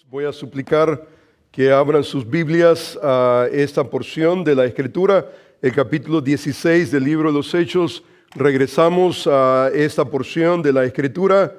Voy a suplicar que abran sus Biblias a esta porción de la Escritura, el capítulo 16 del libro de los Hechos. Regresamos a esta porción de la Escritura,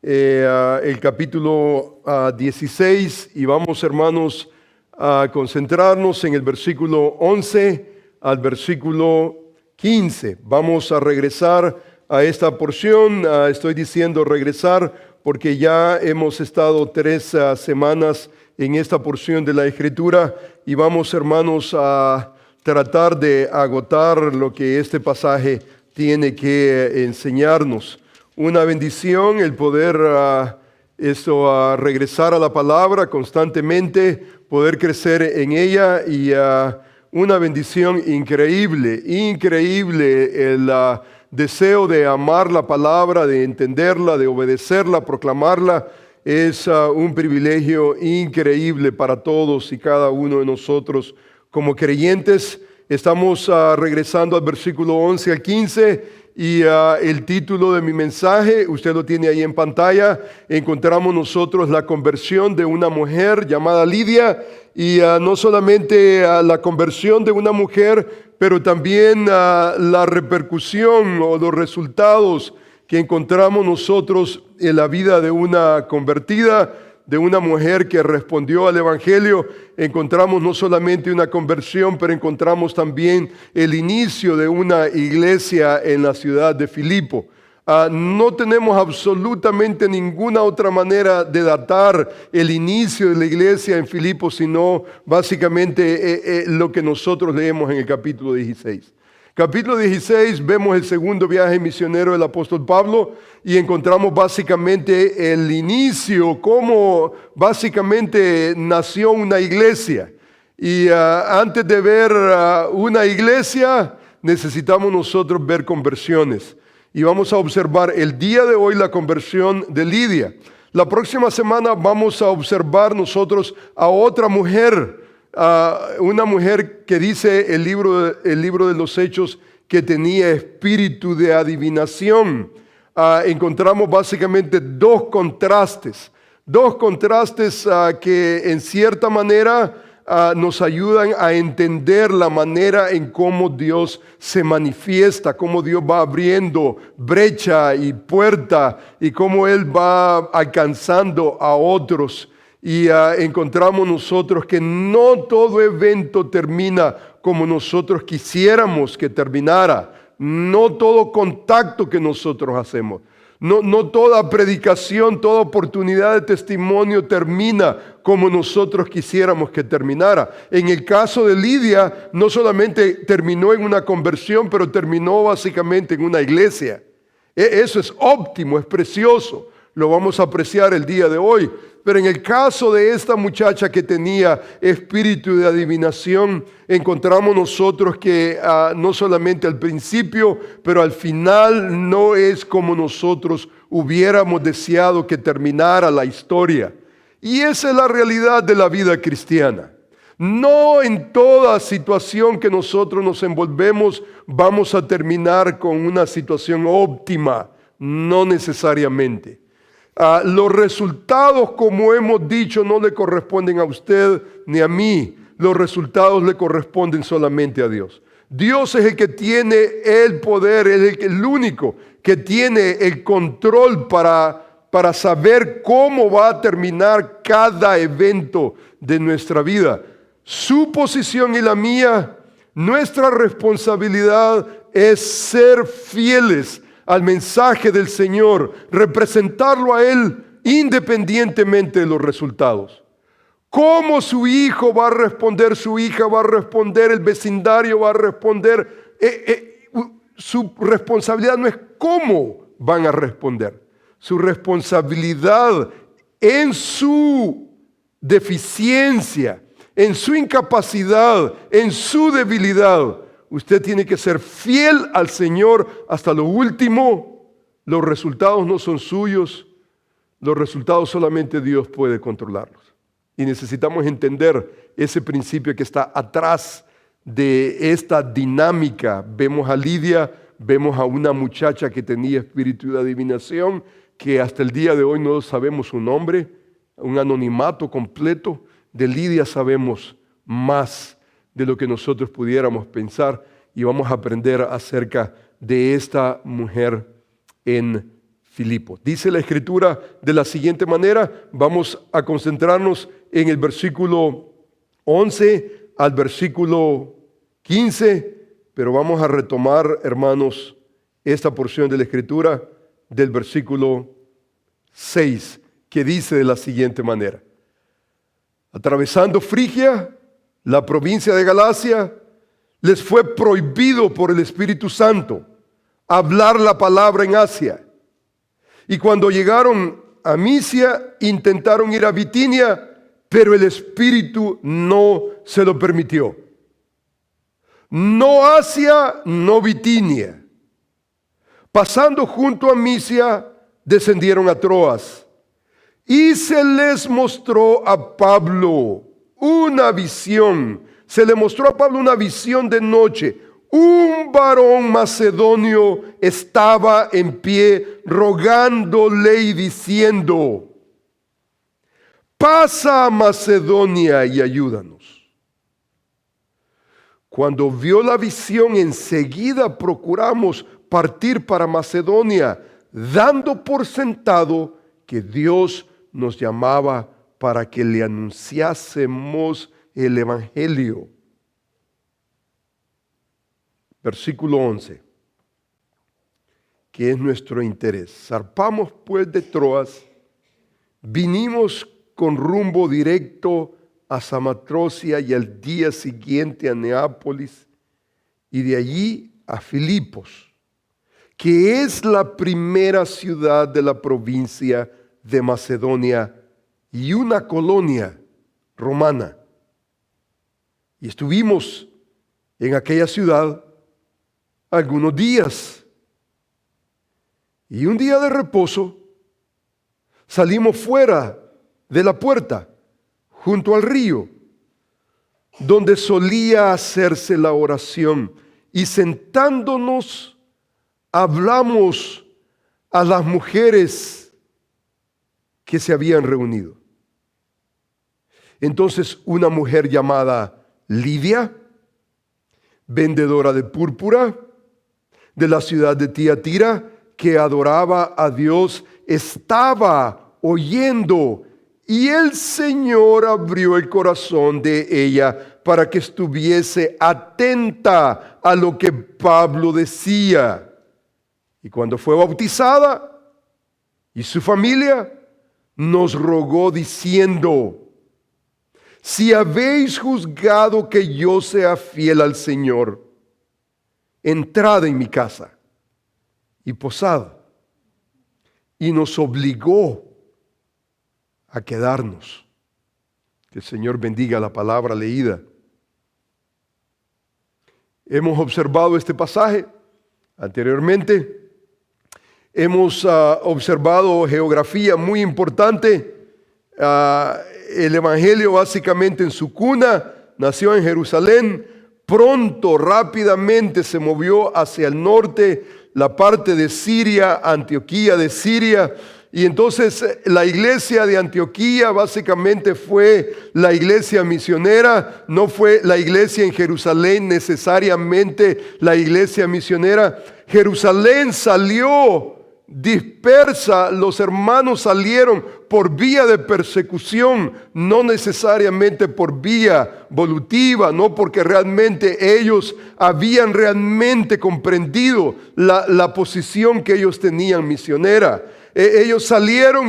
el capítulo 16, y vamos, hermanos, a concentrarnos en el versículo 11 al versículo 15. Vamos a regresar a esta porción. Estoy diciendo regresar porque ya hemos estado 3 semanas en esta porción de la Escritura y vamos, hermanos, a tratar de agotar lo que este pasaje tiene que enseñarnos. Una bendición el poder regresar a la palabra constantemente, poder crecer en ella y una bendición increíble el deseo de amar la palabra, de entenderla, de obedecerla, proclamarla. Es un privilegio increíble para todos y cada uno de nosotros como creyentes. Estamos regresando al versículo 11 al 15 y el título de mi mensaje, usted lo tiene ahí en pantalla. Encontramos nosotros la conversión de una mujer llamada Lidia y no solamente la conversión de una mujer, pero también la repercusión o los resultados que encontramos nosotros en la vida de una convertida, de una mujer que respondió al Evangelio. Encontramos no solamente una conversión, pero encontramos también el inicio de una iglesia en la ciudad de Filipo. No tenemos absolutamente ninguna otra manera de datar el inicio de la iglesia en Filipo, sino básicamente lo que nosotros leemos en el capítulo 16. Capítulo 16 vemos el segundo viaje misionero del apóstol Pablo y encontramos básicamente el inicio, cómo básicamente nació una iglesia. Y antes de ver una iglesia necesitamos nosotros ver conversiones. Y vamos a observar el día de hoy la conversión de Lidia. La próxima semana vamos a observar nosotros a otra mujer, una mujer que dice el libro de los Hechos que tenía espíritu de adivinación. Encontramos básicamente dos contrastes que en cierta manera nos ayudan a entender la manera en cómo Dios se manifiesta, cómo Dios va abriendo brecha y puerta y cómo Él va alcanzando a otros. Y encontramos nosotros que no todo evento termina como nosotros quisiéramos que terminara. No todo contacto que nosotros hacemos. No toda predicación, toda oportunidad de testimonio termina como nosotros quisiéramos que terminara. En el caso de Lidia, no solamente terminó en una conversión, pero terminó básicamente en una iglesia. Eso es óptimo, es precioso. Lo vamos a apreciar el día de hoy. Pero en el caso de esta muchacha que tenía espíritu de adivinación, encontramos nosotros que no solamente al principio, pero al final no es como nosotros hubiéramos deseado que terminara la historia. Y esa es la realidad de la vida cristiana. No en toda situación que nosotros nos envolvemos vamos a terminar con una situación óptima, no necesariamente. Los resultados, como hemos dicho, no le corresponden a usted ni a mí. Los resultados le corresponden solamente a Dios. Dios es el que tiene el poder, es el único que tiene el control para saber cómo va a terminar cada evento de nuestra vida. Su posición y la mía, nuestra responsabilidad es ser fieles al mensaje del Señor, representarlo a Él independientemente de los resultados. ¿Cómo su hijo va a responder, su hija va a responder, el vecindario va a responder? Su responsabilidad no es cómo van a responder. Su responsabilidad en su deficiencia, en su incapacidad, en su debilidad. Usted tiene que ser fiel al Señor hasta lo último. Los resultados no son suyos. Los resultados solamente Dios puede controlarlos. Y necesitamos entender ese principio que está atrás de esta dinámica. Vemos a Lidia, vemos a una muchacha que tenía espíritu de adivinación, que hasta el día de hoy no sabemos su nombre. un anonimato completo. De Lidia sabemos más de lo que nosotros pudiéramos pensar y vamos a aprender acerca de esta mujer en Filipo. Dice la Escritura de la siguiente manera, vamos a concentrarnos en el versículo 11 al versículo 15, pero vamos a retomar, hermanos, esta porción de la Escritura del versículo 6, que dice de la siguiente manera: atravesando Frigia, la provincia de Galacia, les fue prohibido por el Espíritu Santo hablar la palabra en Asia. Y cuando llegaron a Misia, intentaron ir a Bitinia, pero el Espíritu no se lo permitió. No Asia, no Bitinia. Pasando junto a Misia, descendieron a Troas. Y se les mostró a Pablo una visión. Se le mostró a Pablo una visión de noche. Un varón macedonio estaba en pie rogándole y diciendo: pasa a Macedonia y ayúdanos. Cuando vio la visión, enseguida procuramos partir para Macedonia, dando por sentado que Dios nos llamaba para que le anunciásemos el Evangelio. Versículo 11, que es nuestro interés. Zarpamos pues de Troas, vinimos con rumbo directo a Samatrocia y al día siguiente a Neápolis y de allí a Filipos, que es la primera ciudad de la provincia de Macedonia y una colonia romana. Y estuvimos en aquella ciudad algunos días. Y un día de reposo salimos fuera de la puerta, junto al río, donde solía hacerse la oración, y sentándonos hablamos a las mujeres que se habían reunido. Entonces una mujer llamada Lidia, vendedora de púrpura de la ciudad de Tiatira, que adoraba a Dios, estaba oyendo, y el Señor abrió el corazón de ella para que estuviese atenta a lo que Pablo decía. Y cuando fue bautizada y su familia, nos rogó diciendo: si habéis juzgado que yo sea fiel al Señor, entrad en mi casa y posad. Y nos obligó a quedarnos. Que el Señor bendiga la palabra leída. Hemos observado este pasaje anteriormente. Hemos observado geografía muy importante. El Evangelio básicamente en su cuna, nació en Jerusalén. Pronto, rápidamente se movió hacia el norte, la parte de Siria, Antioquía de Siria. Y entonces la iglesia de Antioquía básicamente fue la iglesia misionera, no fue la iglesia en Jerusalén necesariamente la iglesia misionera. Jerusalén salió dispersa, los hermanos salieron por vía de persecución, no necesariamente por vía volutiva, no porque realmente ellos habían realmente comprendido la posición que ellos tenían misionera. Ellos salieron,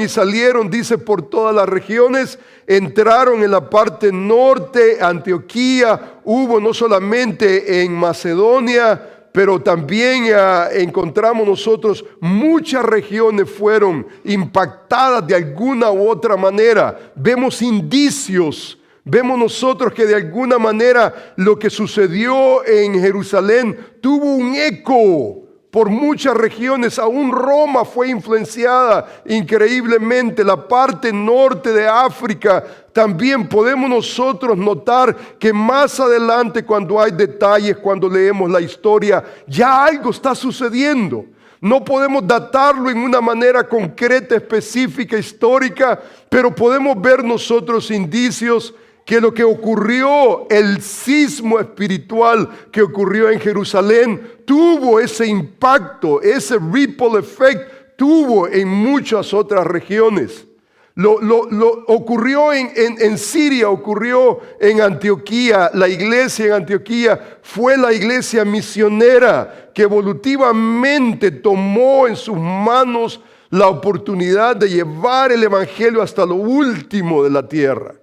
dice, por todas las regiones, entraron en la parte norte, Antioquía, hubo no solamente en Macedonia, pero también encontramos nosotros muchas regiones fueron impactadas de alguna u otra manera. Vemos indicios, vemos nosotros que de alguna manera lo que sucedió en Jerusalén tuvo un eco por muchas regiones. Aún Roma fue influenciada increíblemente. La parte norte de África también podemos nosotros notar que más adelante, cuando hay detalles, cuando leemos la historia, ya algo está sucediendo. No podemos datarlo en una manera concreta, específica, histórica, pero podemos ver nosotros indicios que lo que ocurrió, el sismo espiritual que ocurrió en Jerusalén, tuvo ese impacto, ese ripple effect, tuvo en muchas otras regiones. Lo ocurrió en Siria, ocurrió en Antioquía. La iglesia en Antioquía fue la iglesia misionera que evolutivamente tomó en sus manos la oportunidad de llevar el evangelio hasta lo último de la tierra.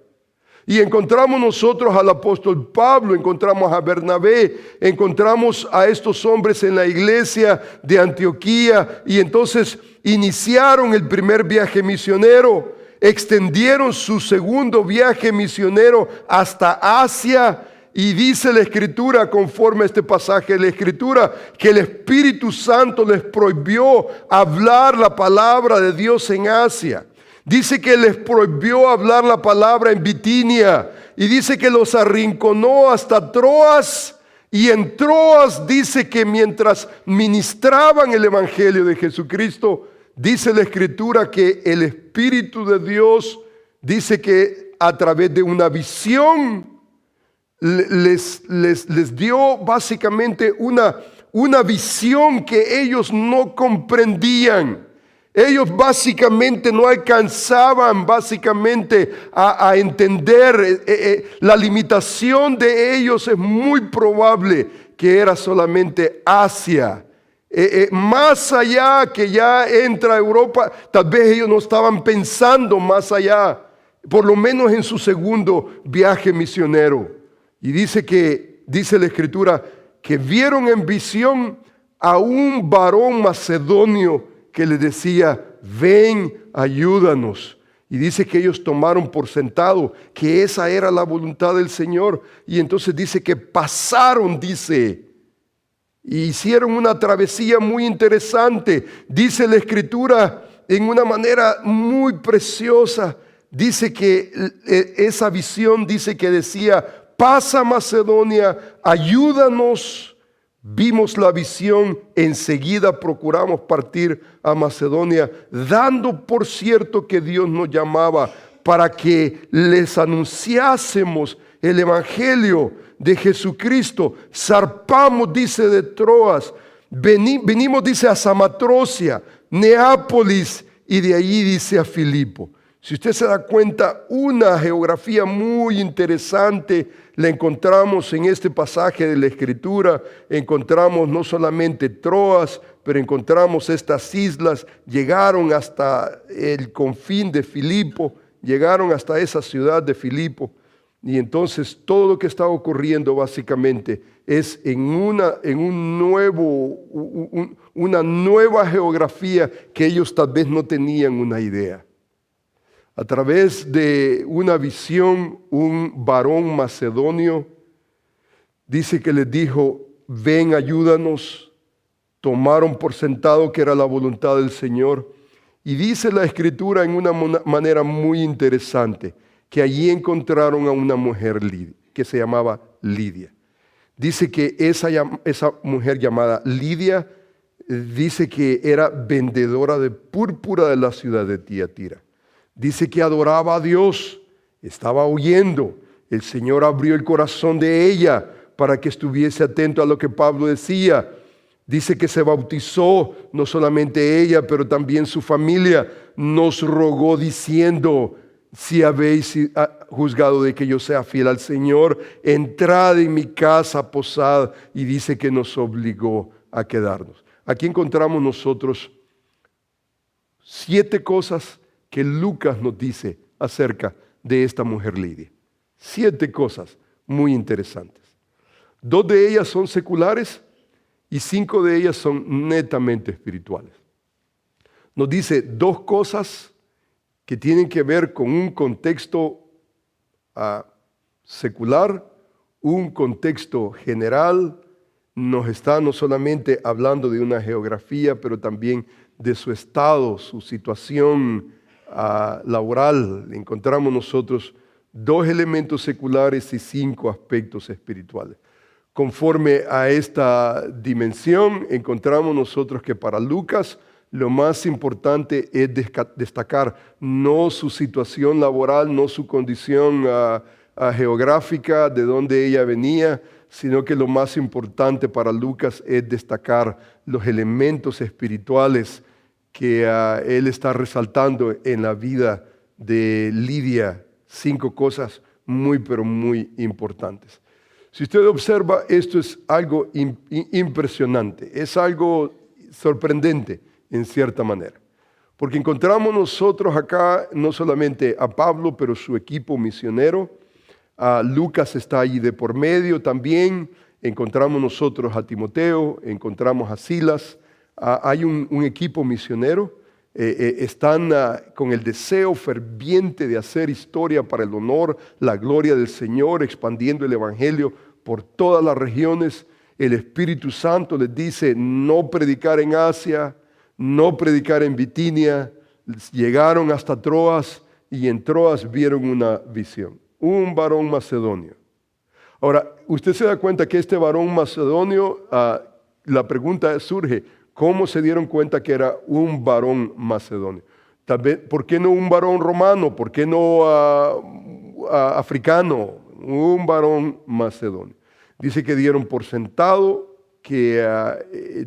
Y encontramos nosotros al apóstol Pablo, encontramos a Bernabé, encontramos a estos hombres en la iglesia de Antioquía, y entonces iniciaron el primer viaje misionero, extendieron su segundo viaje misionero hasta Asia, y dice la Escritura, conforme a este pasaje de la Escritura, que el Espíritu Santo les prohibió hablar la palabra de Dios en Asia. Dice que les prohibió hablar la palabra en Bitinia, y dice que los arrinconó hasta Troas, y en Troas dice que mientras ministraban el evangelio de Jesucristo, dice la Escritura que el Espíritu de Dios, dice que a través de una visión les dio básicamente una visión que ellos no comprendían. Ellos básicamente no alcanzaban a entender. La limitación de ellos es muy probable que era solamente Asia. Más allá, que ya entra Europa, tal vez ellos no estaban pensando más allá, por lo menos en su segundo viaje misionero. Y dice la Escritura que vieron en visión a un varón macedonio que le decía: ven, ayúdanos. Y dice que ellos tomaron por sentado que esa era la voluntad del Señor. Y entonces dice que pasaron, y hicieron una travesía muy interesante. Dice la Escritura en una manera muy preciosa. Dice que esa visión, dice que decía: pasa Macedonia, ayúdanos. Vimos la visión, enseguida procuramos partir a Macedonia, dando por cierto que Dios nos llamaba para que les anunciásemos el evangelio de Jesucristo. Zarpamos, dice, de Troas, venimos, dice, a Samatrocia, Neápolis, y de allí, dice, a Filipo. Si usted se da cuenta, una geografía muy interesante la encontramos en este pasaje de la Escritura. Encontramos no solamente Troas, pero encontramos estas islas. Llegaron hasta el confín de Filipo, llegaron hasta esa ciudad de Filipo. Y entonces todo lo que está ocurriendo básicamente es una nueva geografía que ellos tal vez no tenían una idea. A través de una visión, un varón macedonio dice que les dijo: ven, ayúdanos. Tomaron por sentado que era la voluntad del Señor. Y dice la Escritura en una manera muy interesante que allí encontraron a una mujer que se llamaba Lidia. Dice que esa mujer llamada Lidia, dice que era vendedora de púrpura de la ciudad de Tiatira. Dice que adoraba a Dios, estaba oyendo. El Señor abrió el corazón de ella para que estuviese atento a lo que Pablo decía. Dice que se bautizó, no solamente ella, pero también su familia. Nos rogó diciendo: si habéis juzgado de que yo sea fiel al Señor, entrad en mi casa, posad. Y dice que nos obligó a quedarnos. Aquí encontramos nosotros 7 cosas que Lucas nos dice acerca de esta mujer Lidia. 7 cosas muy interesantes. 2 de ellas son seculares y 5 de ellas son netamente espirituales. Nos dice 2 cosas que tienen que ver con un contexto secular, un contexto general. Nos está no solamente hablando de una geografía, pero también de su estado, su situación laboral. Encontramos nosotros 2 elementos seculares y 5 aspectos espirituales. Conforme a esta dimensión, encontramos nosotros que para Lucas lo más importante es destacar no su situación laboral, no su condición geográfica, de donde ella venía, sino que lo más importante para Lucas es destacar los elementos espirituales que él está resaltando en la vida de Lidia. 5 cosas muy, pero muy importantes. Si usted observa, esto es algo impresionante, es algo sorprendente en cierta manera. Porque encontramos nosotros acá no solamente a Pablo, pero su equipo misionero. Lucas está allí de por medio también. Encontramos nosotros a Timoteo, encontramos a Silas. Hay un equipo misionero. Están con el deseo ferviente de hacer historia para el honor, la gloria del Señor, expandiendo el Evangelio por todas las regiones. El Espíritu Santo les dice no predicar en Asia, no predicar en Bitinia. Llegaron hasta Troas y en Troas vieron una visión, un varón macedonio. Ahora, usted se da cuenta que este varón macedonio, la pregunta surge, ¿cómo se dieron cuenta que era un varón macedonio? Tal vez, ¿por qué no un varón romano? ¿Por qué no africano? Un varón macedonio. Dice que dieron por sentado que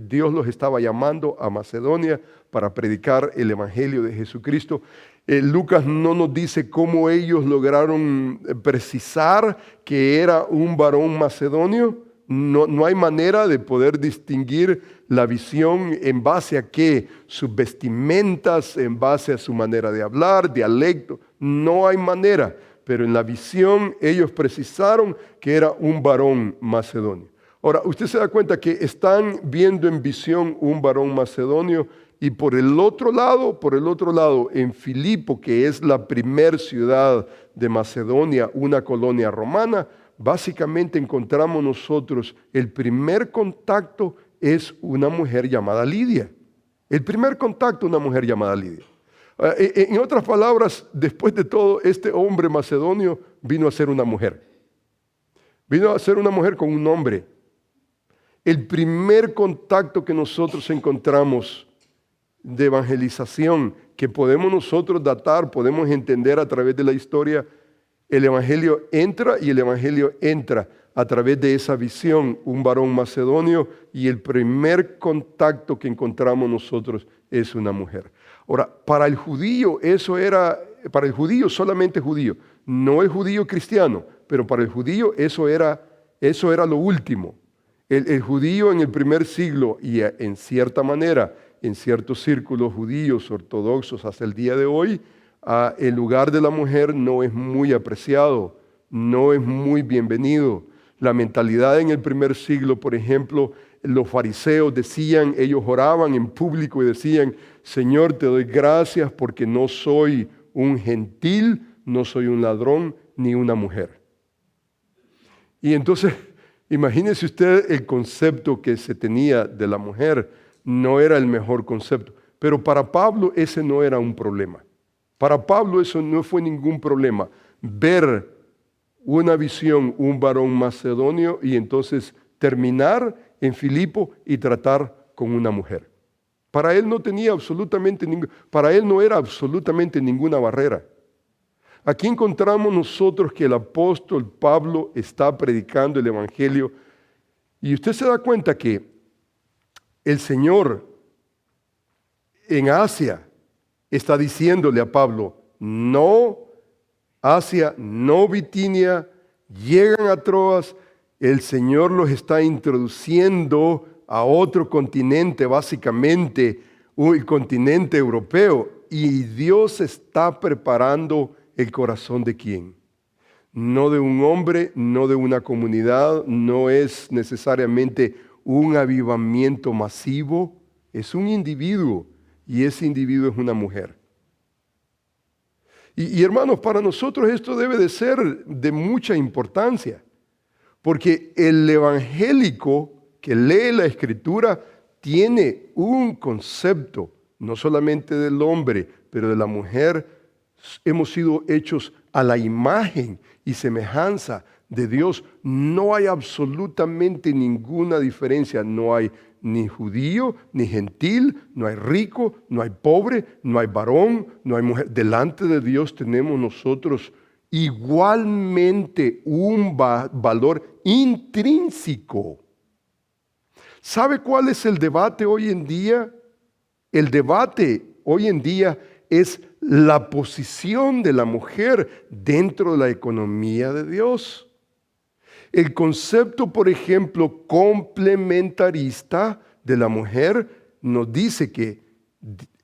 Dios los estaba llamando a Macedonia para predicar el Evangelio de Jesucristo. Lucas no nos dice cómo ellos lograron precisar que era un varón macedonio. No hay manera de poder distinguir la visión en base a qué, sus vestimentas, en base a su manera de hablar, dialecto. No hay manera, pero en la visión ellos precisaron que era un varón macedonio. Ahora, usted se da cuenta que están viendo en visión un varón macedonio y por el otro lado, en Filipo, que es la primer ciudad de Macedonia, una colonia romana, básicamente encontramos nosotros el primer contacto es una mujer llamada Lidia. El primer contacto, una mujer llamada Lidia. En otras palabras, después de todo, este hombre macedonio vino a ser una mujer. Vino a ser una mujer con un nombre. El primer contacto que nosotros encontramos de evangelización, que podemos nosotros datar, podemos entender a través de la historia, el Evangelio entra y el Evangelio entra a través de esa visión, un varón macedonio, y el primer contacto que encontramos nosotros es una mujer. Ahora, para el judío solamente judío, no el judío cristiano, pero para el judío eso era lo último. El judío en el primer siglo y en cierta manera, en ciertos círculos judíos ortodoxos hasta el día de hoy, el lugar de la mujer no es muy apreciado, no es muy bienvenido. La mentalidad en el primer siglo, por ejemplo, los fariseos decían, ellos oraban en público y decían, Señor, te doy gracias porque no soy un gentil, no soy un ladrón, ni una mujer. Y entonces, imagínese usted el concepto que se tenía de la mujer, no era el mejor concepto. Pero para Pablo ese no era un problema. Para Pablo eso no fue ningún problema. Ver una visión, un varón macedonio y entonces terminar en Filipo y tratar con una mujer. Para él no era absolutamente ninguna barrera. Aquí encontramos nosotros que el apóstol Pablo está predicando el Evangelio y usted se da cuenta que el Señor en Asia está diciéndole a Pablo, no Asia, no Bitinia, llegan a Troas, el Señor los está introduciendo a otro continente, básicamente el continente europeo, y Dios está preparando el corazón de quién. No de un hombre, no de una comunidad, no es necesariamente un avivamiento masivo, es un individuo y ese individuo es una mujer. Y hermanos, para nosotros esto debe de ser de mucha importancia, porque el evangélico que lee la Escritura tiene un concepto, no solamente del hombre, pero de la mujer. Hemos sido hechos a la imagen y semejanza de Dios no hay absolutamente ninguna diferencia. No hay ni judío, ni gentil, no hay rico, no hay pobre, no hay varón, no hay mujer. Delante de Dios tenemos nosotros igualmente un valor intrínseco. ¿Sabe cuál es el debate hoy en día? El debate hoy en día es la posición de la mujer dentro de la economía de Dios. El concepto, por ejemplo, complementarista de la mujer nos dice que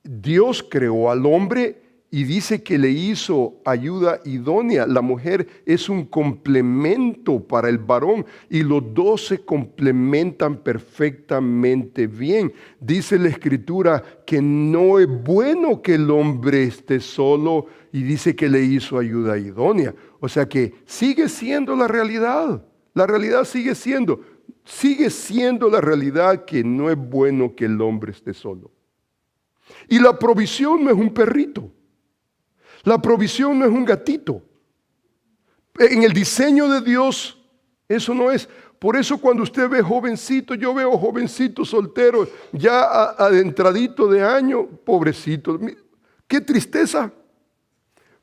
Dios creó al hombre y dice que le hizo ayuda idónea. La mujer es un complemento para el varón y los dos se complementan perfectamente bien. Dice la Escritura que no es bueno que el hombre esté solo y dice que le hizo ayuda idónea. O sea que sigue siendo la realidad. La realidad sigue siendo la realidad que no es bueno que el hombre esté solo. Y la provisión no es un perrito. La provisión no es un gatito. En el diseño de Dios, eso no es. Por eso cuando usted ve jovencito, yo veo jovencitos solteros, ya adentradito de año, pobrecito. ¡Qué tristeza!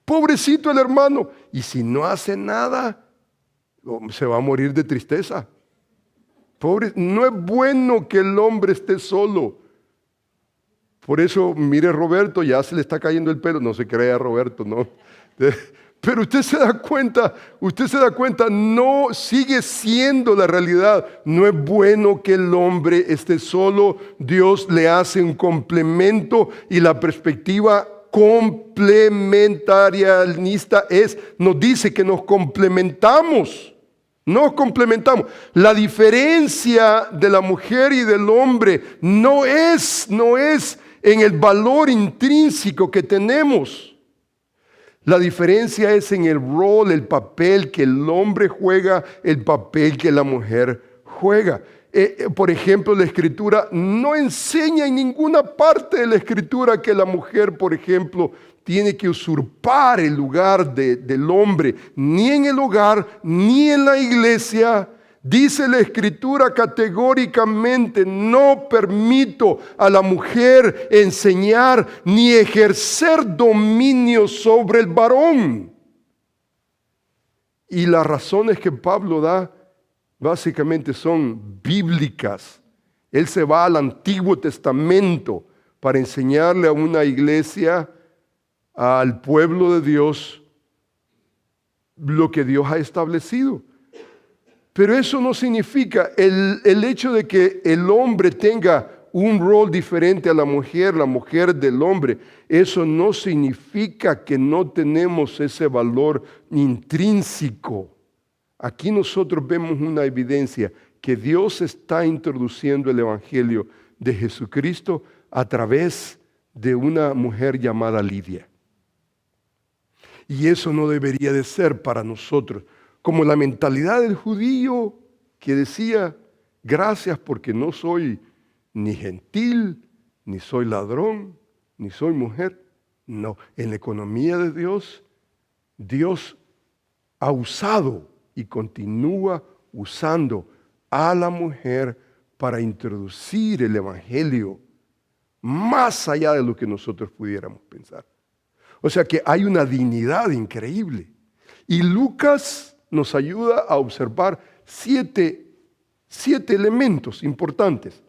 Pobrecito el hermano. Y si no hace nada, se va a morir de tristeza. Pobre, no es bueno que el hombre esté solo. Por eso, mire Roberto, ya se le está cayendo el pelo. No se crea Roberto, no. Pero usted se da cuenta, no sigue siendo la realidad. No es bueno que el hombre esté solo. Dios le hace un complemento y la perspectiva complementarianista nos dice que nos complementamos. Nos complementamos. La diferencia de la mujer y del hombre no es en el valor intrínseco que tenemos. La diferencia es en el rol, el papel que el hombre juega, el papel que la mujer juega. Por ejemplo, la Escritura no enseña en ninguna parte de la Escritura que la mujer, por ejemplo, tiene que usurpar el lugar del hombre, ni en el hogar, ni en la iglesia. Dice la Escritura categóricamente: no permito a la mujer enseñar ni ejercer dominio sobre el varón. Y las razones que Pablo da básicamente son bíblicas. Él se va al Antiguo Testamento para enseñarle a una iglesia, al pueblo de Dios, lo que Dios ha establecido. Pero eso no significa el hecho de que el hombre tenga un rol diferente a la mujer del hombre. Eso no significa que no tenemos ese valor intrínseco. Aquí nosotros vemos una evidencia que Dios está introduciendo el Evangelio de Jesucristo a través de una mujer llamada Lidia. Y eso no debería de ser para nosotros como la mentalidad del judío que decía: gracias porque no soy ni gentil, ni soy ladrón, ni soy mujer. No, en la economía de Dios, Dios ha usado y continúa usando a la mujer para introducir el Evangelio más allá de lo que nosotros pudiéramos pensar. O sea que hay una dignidad increíble. Y Lucas nos ayuda a observar siete elementos importantes.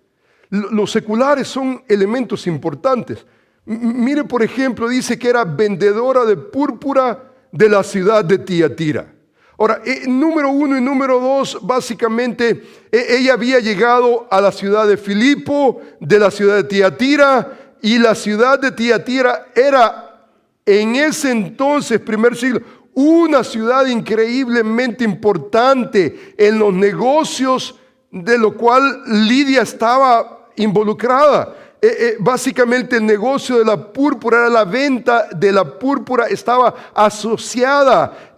Los seculares son elementos importantes. Mire, por ejemplo, dice que era vendedora de púrpura de la ciudad de Tiatira. Ahora, número 1 y número 2, básicamente, ella había llegado a la ciudad de Filipo, de la ciudad de Tiatira, y la ciudad de Tiatira era en ese entonces, primer siglo, una ciudad increíblemente importante en los negocios de lo cual Lidia estaba involucrada. Básicamente el negocio de la púrpura, era la venta de la púrpura, estaba asociada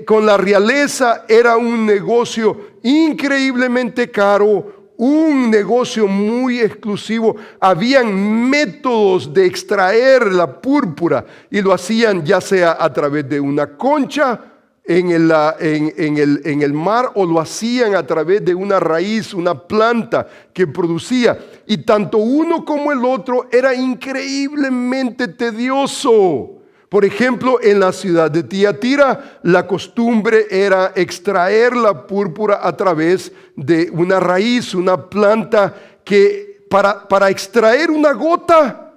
con la realeza. Era un negocio increíblemente caro, un negocio muy exclusivo. Habían métodos de extraer la púrpura y lo hacían ya sea a través de una concha en el mar, o lo hacían a través de una raíz, una planta que producía. Y tanto uno como el otro era increíblemente tedioso. Por ejemplo, en la ciudad de Tiatira, la costumbre era extraer la púrpura a través de una raíz, una planta que para extraer una gota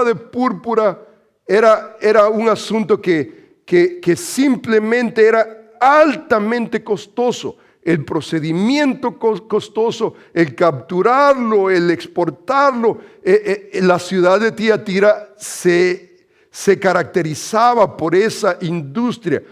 de púrpura era un asunto que simplemente era altamente costoso. El procedimiento costoso, el capturarlo, el exportarlo. La ciudad de Tiatira se caracterizaba por esa industria.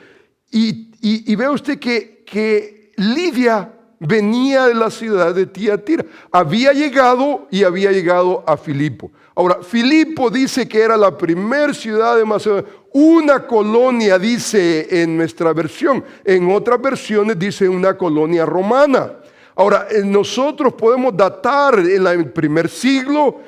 Y ve usted que Lidia venía de la ciudad de Tiatira. Había llegado a Filipo. Ahora, Filipo dice que era la primera ciudad de Macedonia, una colonia, dice en nuestra versión. En otras versiones dice una colonia romana. Ahora, nosotros podemos datar en el primer siglo,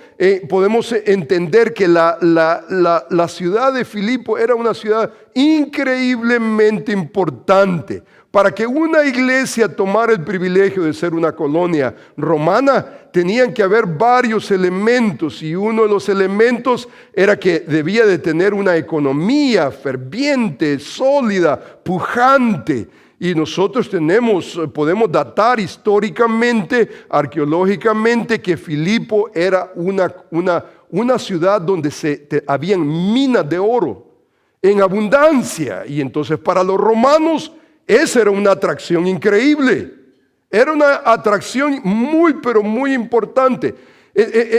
podemos entender que la ciudad de Filipo era una ciudad increíblemente importante. Para que una iglesia tomara el privilegio de ser una colonia romana, tenían que haber varios elementos, y uno de los elementos era que debía de tener una economía ferviente, sólida, pujante. Y nosotros podemos datar históricamente, arqueológicamente, que Filipo era una ciudad donde habían minas de oro en abundancia. Y entonces para los romanos esa era una atracción increíble. Era una atracción muy, pero muy importante.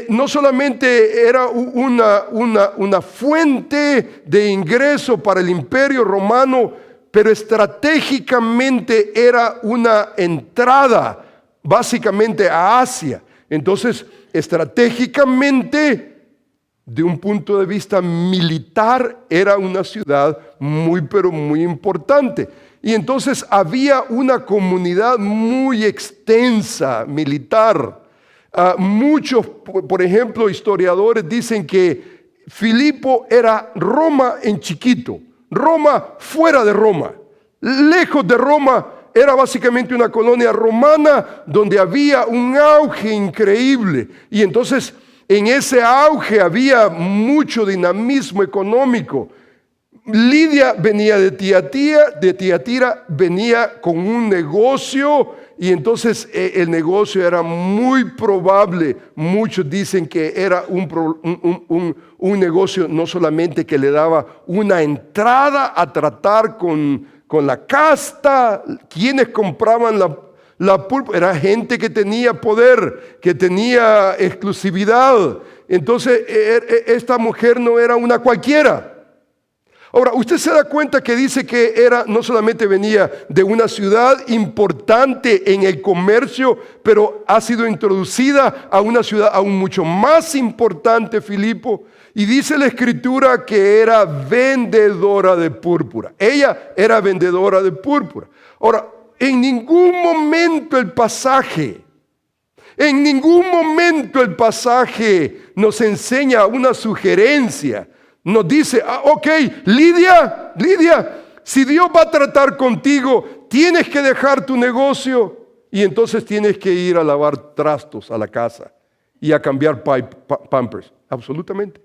No solamente era una fuente de ingreso para el imperio romano, pero estratégicamente era una entrada básicamente a Asia. Entonces, estratégicamente, de un punto de vista militar, era una ciudad muy, pero muy importante. Y entonces había una comunidad muy extensa militar. Muchos, por ejemplo, historiadores dicen que Filipo era Roma en chiquito. Roma fuera de Roma, lejos de Roma. Era básicamente una colonia romana donde había un auge increíble. Y entonces en ese auge había mucho dinamismo económico. Lidia venía de Tiatira, venía con un negocio, y entonces el negocio era muy probable. Muchos dicen que era un negocio no solamente que le daba una entrada a tratar con la casta. Quienes compraban la púrpura era gente que tenía poder, que tenía exclusividad. Entonces esta mujer no era una cualquiera. Ahora, usted se da cuenta que dice que no solamente venía de una ciudad importante en el comercio, pero ha sido introducida a una ciudad aún mucho más importante, Filipo. Y dice la Escritura que era vendedora de púrpura. Ella era vendedora de púrpura. Ahora, en ningún momento el pasaje nos enseña una sugerencia. Nos dice, ok, Lidia, si Dios va a tratar contigo, tienes que dejar tu negocio y entonces tienes que ir a lavar trastos a la casa y a cambiar pampers. Absolutamente.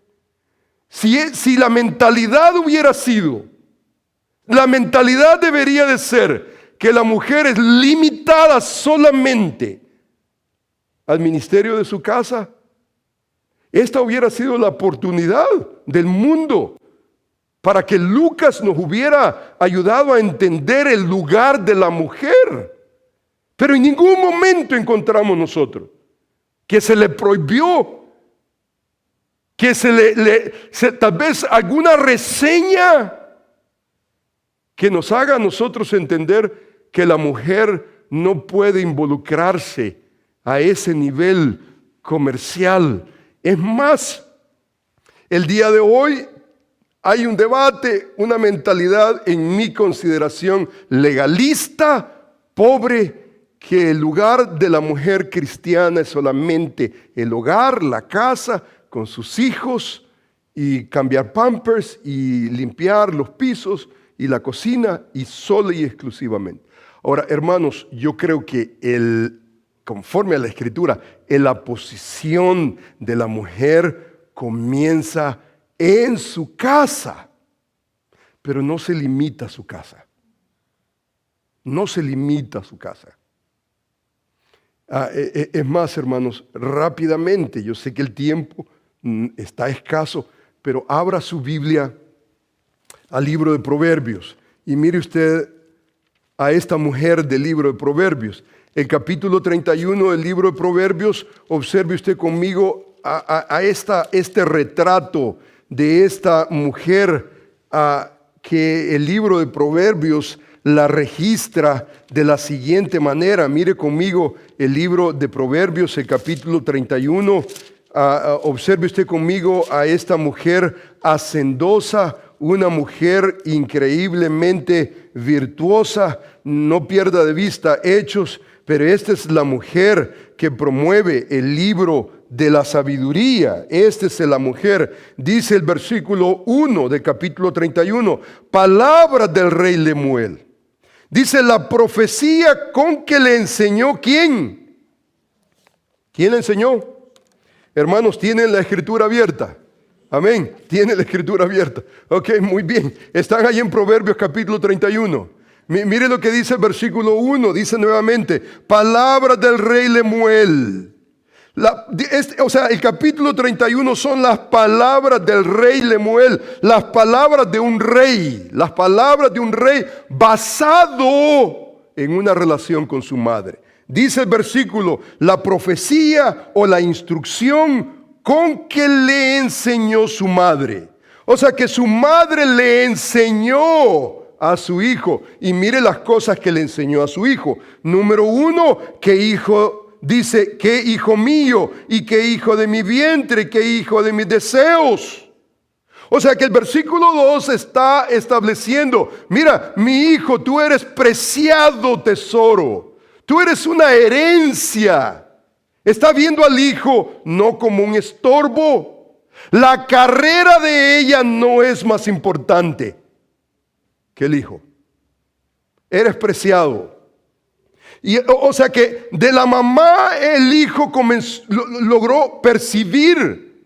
Si la mentalidad hubiera sido, la mentalidad debería de ser que la mujer es limitada solamente al ministerio de su casa, esta hubiera sido la oportunidad del mundo para que Lucas nos hubiera ayudado a entender el lugar de la mujer. Pero en ningún momento encontramos nosotros que se le prohibió, que tal vez alguna reseña que nos haga a nosotros entender que la mujer no puede involucrarse a ese nivel comercial. Es más, el día de hoy hay un debate, una mentalidad en mi consideración legalista, pobre, que el lugar de la mujer cristiana es solamente el hogar, la casa, con sus hijos, y cambiar pampers y limpiar los pisos y la cocina y sola y exclusivamente. Ahora, hermanos, yo creo que conforme a la Escritura, la posición de la mujer comienza en su casa, pero no se limita a su casa. No se limita a su casa. Es más, hermanos, rápidamente, yo sé que el tiempo está escaso, pero abra su Biblia al libro de Proverbios y mire usted a esta mujer del libro de Proverbios. El capítulo 31 del libro de Proverbios, observe usted conmigo este retrato de esta mujer que el libro de Proverbios la registra de la siguiente manera. Mire conmigo el libro de Proverbios, el capítulo 31. Observe usted conmigo a esta mujer hacendosa, una mujer increíblemente virtuosa. No pierda de vista Hechos, pero esta es la mujer que promueve el libro de la sabiduría. Esta es la mujer. Dice el versículo 1 del capítulo 31, palabras del rey Lemuel. Dice la profecía con que le enseñó ¿quién? ¿Quién le enseñó? Hermanos, ¿tienen la escritura abierta? Amén. ¿Tienen la escritura abierta? Ok, muy bien. Están ahí en Proverbios capítulo 31. Mire lo que dice el versículo 1. Dice nuevamente, palabras del rey Lemuel. El capítulo 31 son las palabras del rey Lemuel, las palabras de un rey basado en una relación con su madre. Dice el versículo, la profecía o la instrucción con que le enseñó su madre. O sea que su madre le enseñó a su hijo. Y mire las cosas que le enseñó a su hijo. Número 1, que hijo. Dice, qué hijo mío y qué hijo de mi vientre, qué hijo de mis deseos. O sea que el versículo 2 está estableciendo, mira, mi hijo, tú eres preciado tesoro. Tú eres una herencia. Está viendo al hijo no como un estorbo. La carrera de ella no es más importante que el hijo. Eres preciado. Y, o sea que de la mamá el hijo logró percibir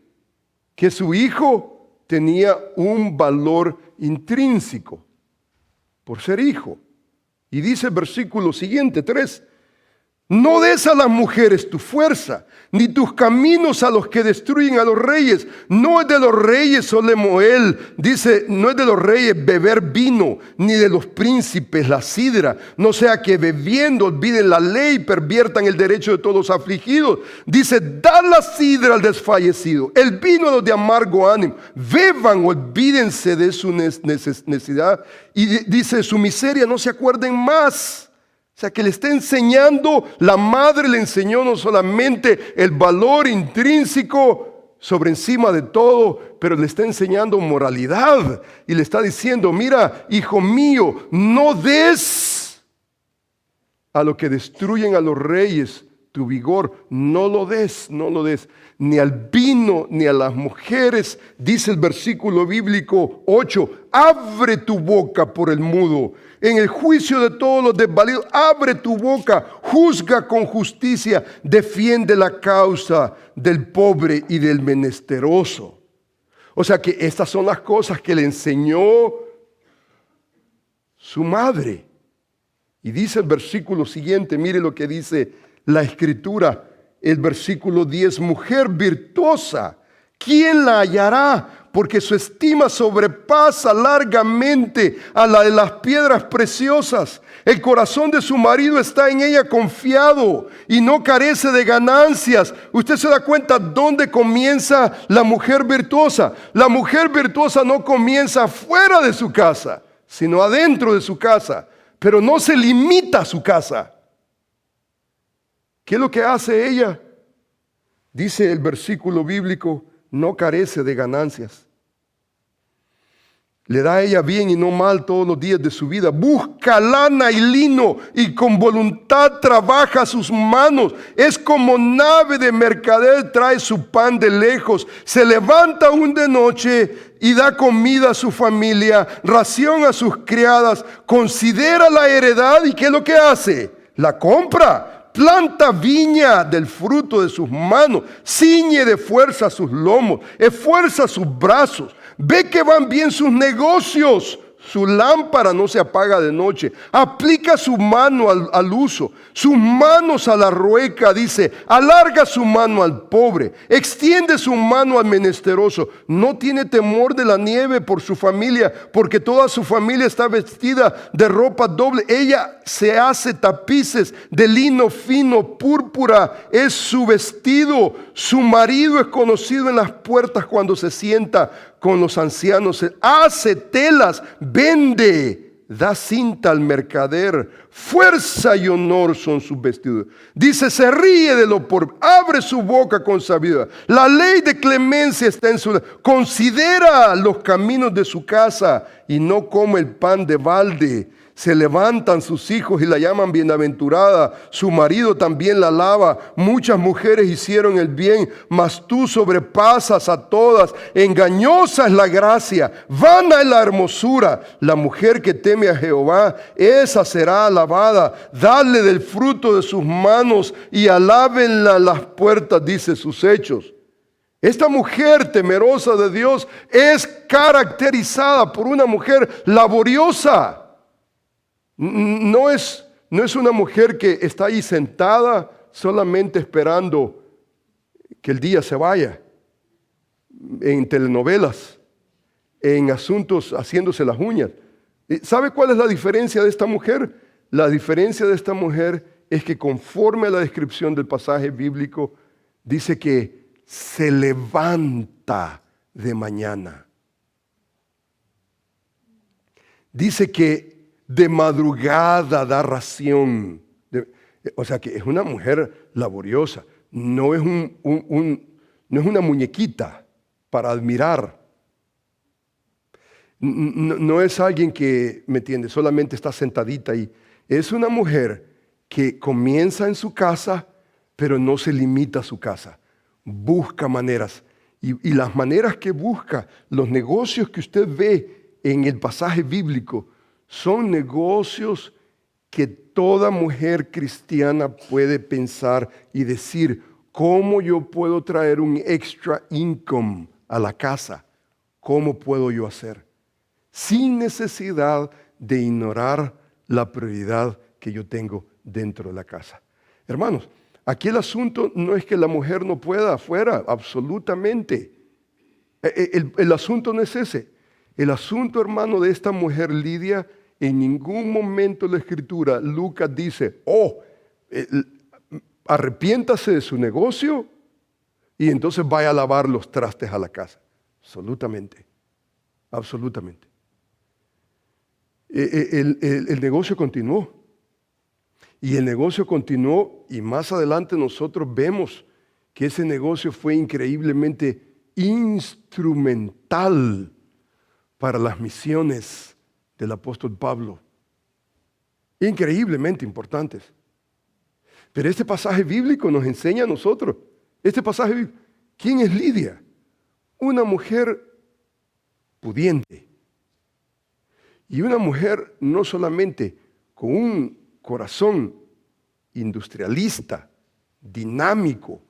que su hijo tenía un valor intrínseco por ser hijo. Y dice el versículo siguiente, 3, no des a las mujeres tu fuerza, ni tus caminos a los que destruyen a los reyes. No es de los reyes, oh Lemuel, dice, no es de los reyes beber vino, ni de los príncipes la sidra. No sea que bebiendo olviden la ley y perviertan el derecho de todos los afligidos. Dice, da la sidra al desfallecido, el vino a los de amargo ánimo. Beban, olvídense de su necesidad. Y dice, su miseria no se acuerden más. O sea que le está enseñando, la madre le enseñó no solamente el valor intrínseco sobre encima de todo, pero le está enseñando moralidad y le está diciendo, mira, hijo mío, no des a lo que destruyen a los reyes tu vigor, no lo des, ni al vino, ni a las mujeres. Dice el versículo bíblico 8, abre tu boca por el mudo. En el juicio de todos los desvalidos, abre tu boca, juzga con justicia, defiende la causa del pobre y del menesteroso. O sea que estas son las cosas que le enseñó su madre. Y dice el versículo siguiente, mire lo que dice la Escritura, el versículo 10, mujer virtuosa, ¿quién la hallará? Porque su estima sobrepasa largamente a la de las piedras preciosas. El corazón de su marido está en ella confiado y no carece de ganancias. Usted se da cuenta dónde comienza la mujer virtuosa. La mujer virtuosa no comienza fuera de su casa, sino adentro de su casa. Pero no se limita a su casa. ¿Qué es lo que hace ella? Dice el versículo bíblico, no carece de ganancias. Le da a ella bien y no mal todos los días de su vida. Busca lana y lino y con voluntad trabaja sus manos. Es como nave de mercader, trae su pan de lejos. Se levanta aún de noche y da comida a su familia, ración a sus criadas. Considera la heredad y ¿qué es lo que hace? La compra. Planta viña del fruto de sus manos. Ciñe de fuerza sus lomos. Esfuerza sus brazos. Ve que van bien sus negocios. Su lámpara no se apaga de noche. Aplica su mano al uso, sus manos a la rueca, dice. Alarga su mano al pobre. Extiende su mano al menesteroso. No tiene temor de la nieve por su familia, porque toda su familia está vestida de ropa doble. Ella se hace tapices de lino fino, púrpura es su vestido. Su marido es conocido en las puertas cuando se sienta con los ancianos. Hace telas, vende, da cinta al mercader. Fuerza y honor son sus vestidos. Dice, se ríe de lo pobre, abre su boca con sabiduría. La ley de clemencia está en su... Considera los caminos de su casa y no come el pan de balde. Se levantan sus hijos y la llaman bienaventurada. Su marido también la alaba. Muchas mujeres hicieron el bien, mas tú sobrepasas a todas. Engañosa es la gracia, vana es la hermosura. La mujer que teme a Jehová, esa será alabada. Dale del fruto de sus manos y alábenla las puertas, dice sus hechos. Esta mujer temerosa de Dios es caracterizada por una mujer laboriosa. No es una mujer que está ahí sentada solamente esperando que el día se vaya, en telenovelas, en asuntos haciéndose las uñas. ¿Sabe cuál es la diferencia de esta mujer? La diferencia de esta mujer es que conforme a la descripción del pasaje bíblico, dice que se levanta de mañana. Dice que de madrugada da ración. O sea que es una mujer laboriosa. No es, no es una muñequita para admirar. No es alguien que, ¿me entiende? Solamente está sentadita ahí. Es una mujer que comienza en su casa, pero no se limita a su casa. Busca maneras. Y las maneras que busca, los negocios que usted ve en el pasaje bíblico, son negocios que toda mujer cristiana puede pensar y decir, ¿cómo yo puedo traer un extra income a la casa? ¿Cómo puedo yo hacer? Sin necesidad de ignorar la prioridad que yo tengo dentro de la casa. Hermanos, aquí el asunto no es que la mujer no pueda afuera, absolutamente. El asunto no es ese. El asunto, hermano, de esta mujer Lidia, en ningún momento de la Escritura, Lucas dice, arrepiéntase de su negocio y entonces vaya a lavar los trastes a la casa. Absolutamente, absolutamente. El negocio continuó. Y el negocio continuó y más adelante nosotros vemos que ese negocio fue increíblemente instrumental para las misiones del apóstol Pablo. Increíblemente importantes. Pero este pasaje bíblico nos enseña a nosotros, ¿quién es Lidia? Una mujer pudiente. Y una mujer no solamente con un corazón industrialista, dinámico,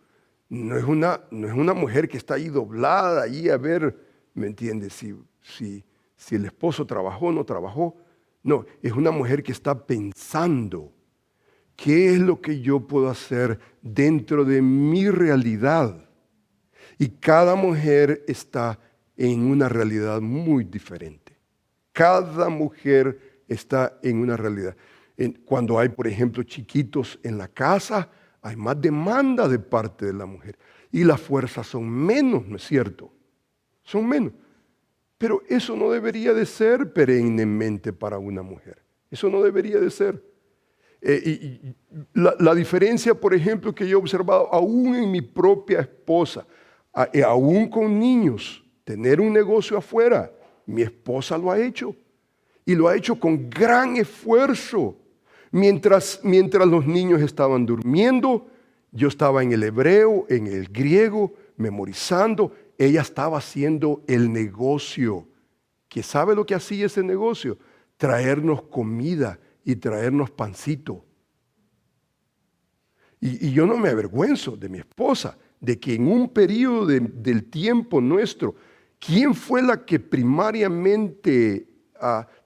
no es una mujer que está ahí doblada, ahí a ver, ¿me entiendes? Si el esposo trabajó o no trabajó. No, es una mujer que está pensando, ¿qué es lo que yo puedo hacer dentro de mi realidad? Y cada mujer está en una realidad muy diferente. Cada mujer está en una realidad. Cuando hay, por ejemplo, chiquitos en la casa, hay más demanda de parte de la mujer. Y las fuerzas son menos, ¿no es cierto? Son menos. Pero eso no debería de ser perennemente para una mujer. Eso no debería de ser. La diferencia, por ejemplo, que yo he observado aún en mi propia esposa, aún con niños, tener un negocio afuera Mi esposa lo ha hecho. Y lo ha hecho con gran esfuerzo. Mientras los niños estaban durmiendo, yo estaba en el hebreo, en el griego, memorizando. Ella estaba haciendo el negocio. ¿Que sabe lo que hacía ese negocio? Traernos comida y traernos pancito. Y yo no me avergüenzo de mi esposa, de que en un periodo del tiempo nuestro, ¿quién fue la que primariamente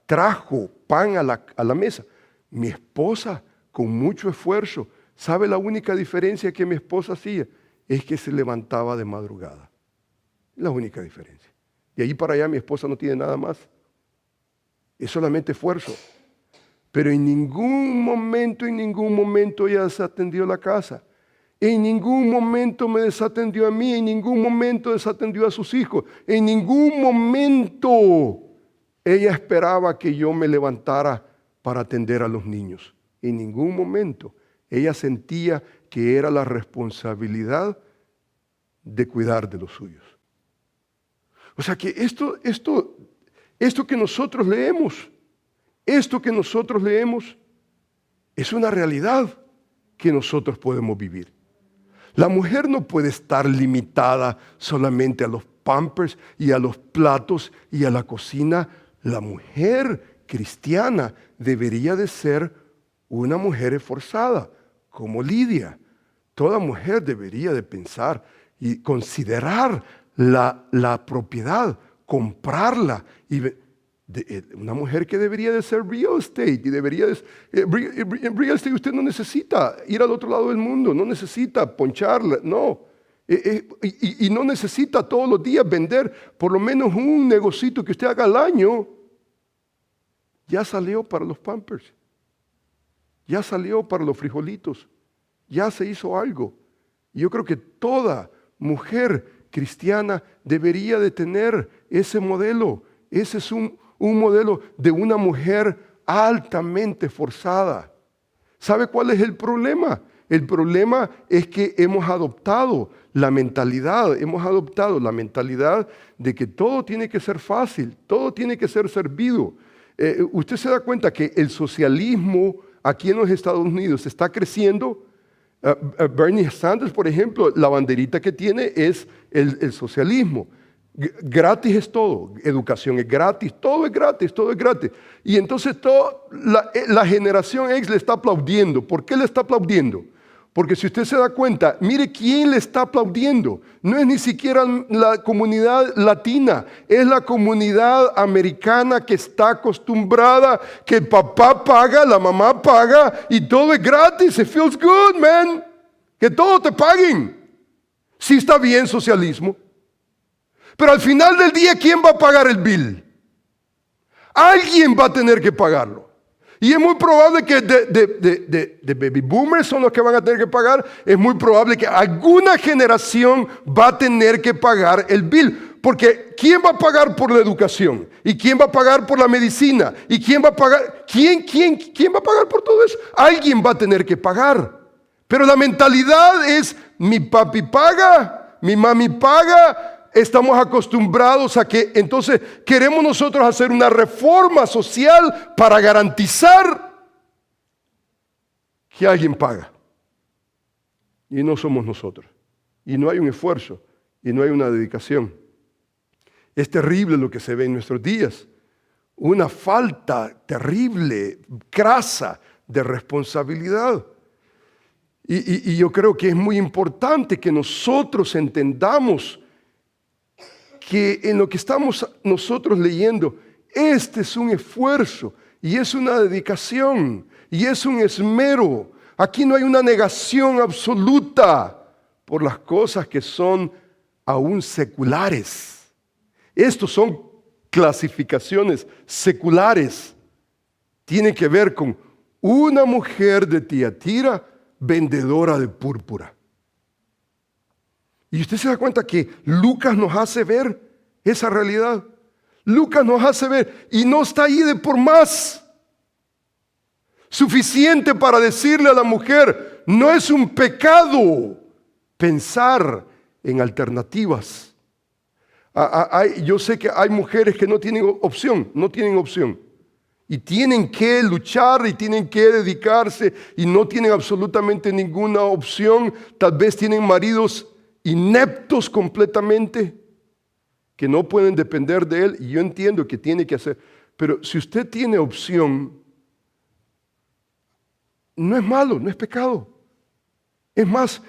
trajo pan a la mesa? Mi esposa, con mucho esfuerzo. ¿Sabe la única diferencia que mi esposa hacía? Es que se levantaba de madrugada. La única diferencia. De ahí para allá mi esposa no tiene nada más. Es solamente esfuerzo. Pero en ningún momento ella desatendió la casa. En ningún momento me desatendió a mí. En ningún momento desatendió a sus hijos. En ningún momento ella esperaba que yo me levantara para atender a los niños. En ningún momento. Ella sentía que era la responsabilidad de cuidar de los suyos. O sea que esto que nosotros leemos, es una realidad que nosotros podemos vivir. La mujer no puede estar limitada solamente a los pampers y a los platos y a la cocina. La mujer cristiana debería de ser una mujer esforzada, como Lidia. Toda mujer debería de pensar y considerar la propiedad, comprarla. Una mujer que debería de ser real estate. Y debería de, real estate usted no necesita ir al otro lado del mundo, no necesita poncharla, no. Y no necesita todos los días vender por lo menos un negocito que usted haga al año. Ya salió para los pampers. Ya salió para los frijolitos. Ya se hizo algo. Y yo creo que toda mujer cristiana debería de tener ese modelo. Ese es un modelo de una mujer altamente forzada. ¿Sabe cuál es el problema? El problema es que hemos adoptado la mentalidad de que todo tiene que ser fácil, todo tiene que ser servido. Usted se da cuenta que el socialismo aquí en los Estados Unidos está creciendo. Bernie Sanders, por ejemplo, la banderita que tiene es el socialismo. Gratis es todo, educación es gratis, todo es gratis, todo es gratis. Y entonces la generación X le está aplaudiendo. ¿Por qué le está aplaudiendo? Porque si usted se da cuenta, mire quién le está aplaudiendo. No es ni siquiera la comunidad latina, es la comunidad americana que está acostumbrada que el papá paga, la mamá paga y todo es gratis. It feels good, man. Que todo te paguen. Sí está bien socialismo. Pero al final del día, ¿quién va a pagar el bill? Alguien va a tener que pagarlo. Y es muy probable que de baby boomers son los que van a tener que pagar. Es muy probable que alguna generación va a tener que pagar el bill. Porque ¿quién va a pagar por la educación? ¿Y quién va a pagar por la medicina? ¿Y quién va a pagar? ¿Quién va a pagar por todo eso? Alguien va a tener que pagar. Pero la mentalidad es, mi papi paga, mi mami paga. Estamos acostumbrados a que entonces queremos nosotros hacer una reforma social para garantizar que alguien paga. Y no somos nosotros. Y no hay un esfuerzo. Y no hay una dedicación. Es terrible lo que se ve en nuestros días. Una falta terrible, crasa de responsabilidad. Y yo creo que es muy importante que nosotros entendamos que en lo que estamos nosotros leyendo, este es un esfuerzo y es una dedicación y es un esmero. Aquí no hay una negación absoluta por las cosas que son aún seculares. Estos son clasificaciones seculares. Tiene que ver con una mujer de Tiatira vendedora de púrpura. Y usted se da cuenta que Lucas nos hace ver esa realidad. Lucas nos hace ver y no está ahí de por más. Suficiente para decirle a la mujer, no es un pecado pensar en alternativas. Yo sé que hay mujeres que no tienen opción, no tienen opción. Y tienen que luchar y tienen que dedicarse y no tienen absolutamente ninguna opción. Tal vez tienen maridos ineptos completamente que no pueden depender de él. Y yo entiendo que tiene que hacer. Pero si usted tiene opción, no es malo, no es pecado. Es más,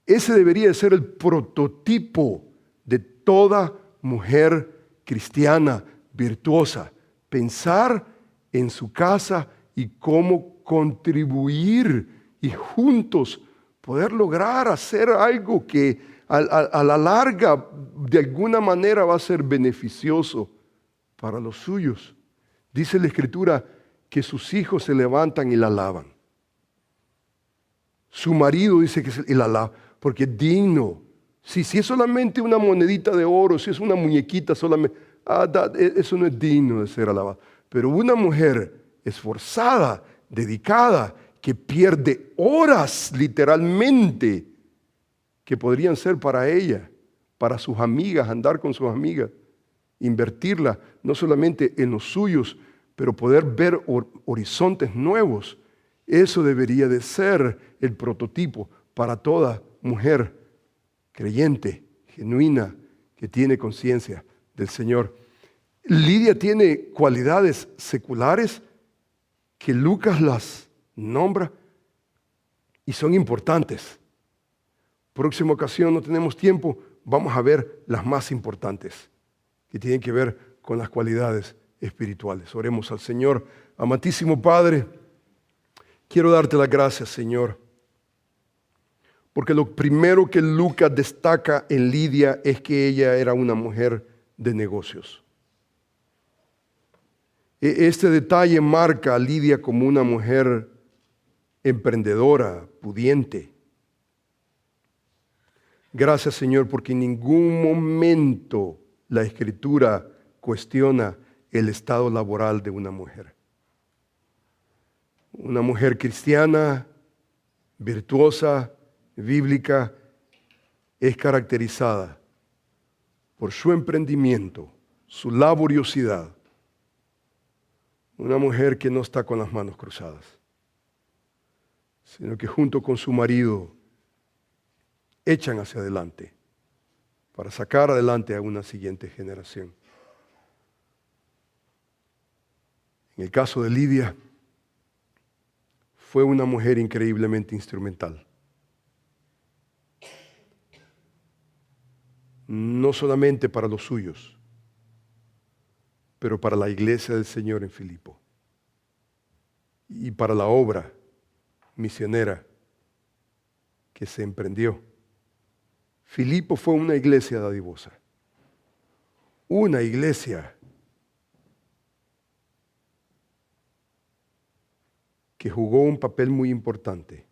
ese debería de ser el prototipo de toda mujer cristiana virtuosa. Pensar en su casa y cómo contribuir y juntos poder lograr hacer algo que a la larga de alguna manera va a ser beneficioso para los suyos. Dice la Escritura que sus hijos se levantan y la alaban. Su marido dice que y la alaba porque es digno. Si es solamente una monedita de oro, si es una muñequita solamente, eso no es digno de ser alabado. Pero una mujer esforzada, dedicada, que pierde horas literalmente, que podrían ser para ella, para sus amigas, andar con sus amigas, invertirla no solamente en los suyos, pero poder ver horizontes nuevos. Eso debería de ser el prototipo para toda mujer creyente, genuina, que tiene conciencia del Señor. Lidia tiene cualidades seculares que Lucas las nombra y son importantes. Próxima ocasión, no tenemos tiempo, vamos a ver las más importantes que tienen que ver con las cualidades espirituales. Oremos al Señor. Amantísimo Padre, quiero darte las gracias, Señor, porque lo primero que Lucas destaca en Lidia es que ella era una mujer de negocios. Este detalle marca a Lidia como una mujer emprendedora, pudiente. Gracias, Señor, porque en ningún momento la Escritura cuestiona el estado laboral de una mujer. Una mujer cristiana, virtuosa, bíblica, es caracterizada por su emprendimiento, su laboriosidad. Una mujer que no está con las manos cruzadas, sino que junto con su marido echan hacia adelante para sacar adelante a una siguiente generación. En el caso de Lidia, fue una mujer increíblemente instrumental. No solamente para los suyos, pero para la iglesia del Señor en Filipo y para la obra misionera que se emprendió. Filipo fue una iglesia dadivosa, una iglesia que jugó un papel muy importante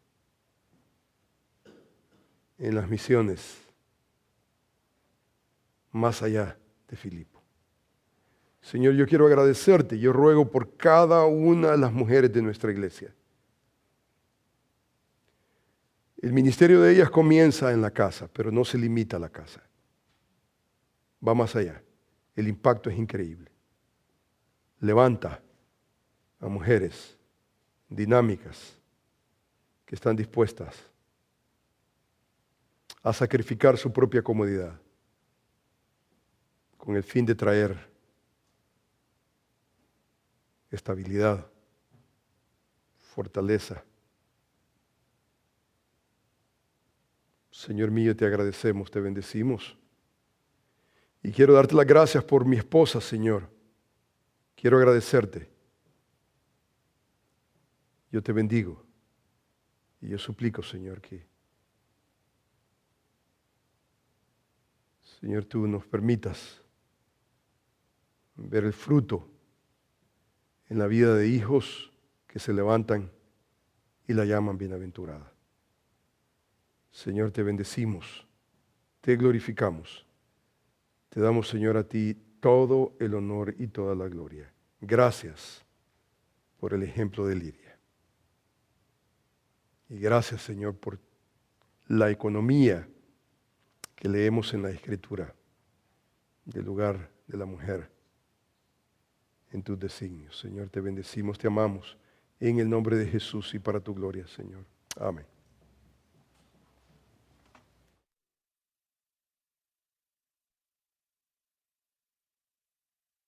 en las misiones más allá de Filipo. Señor, yo quiero agradecerte, yo ruego por cada una de las mujeres de nuestra iglesia. El ministerio de ellas comienza en la casa, pero no se limita a la casa. Va más allá. El impacto es increíble. Levanta a mujeres dinámicas que están dispuestas a sacrificar su propia comodidad con el fin de traer estabilidad, fortaleza. Señor mío, te agradecemos, te bendecimos. Y quiero darte las gracias por mi esposa, Señor. Quiero agradecerte. Yo te bendigo. Y yo suplico, Señor, que, Señor, tú nos permitas ver el fruto en la vida de hijos que se levantan y la llaman bienaventurada. Señor, te bendecimos, te glorificamos. Te damos, Señor, a ti todo el honor y toda la gloria. Gracias por el ejemplo de Lidia. Y gracias, Señor, por la economía que leemos en la Escritura, del lugar de la mujer en tus designios. Señor, te bendecimos, te amamos, en el nombre de Jesús y para tu gloria, Señor. Amén.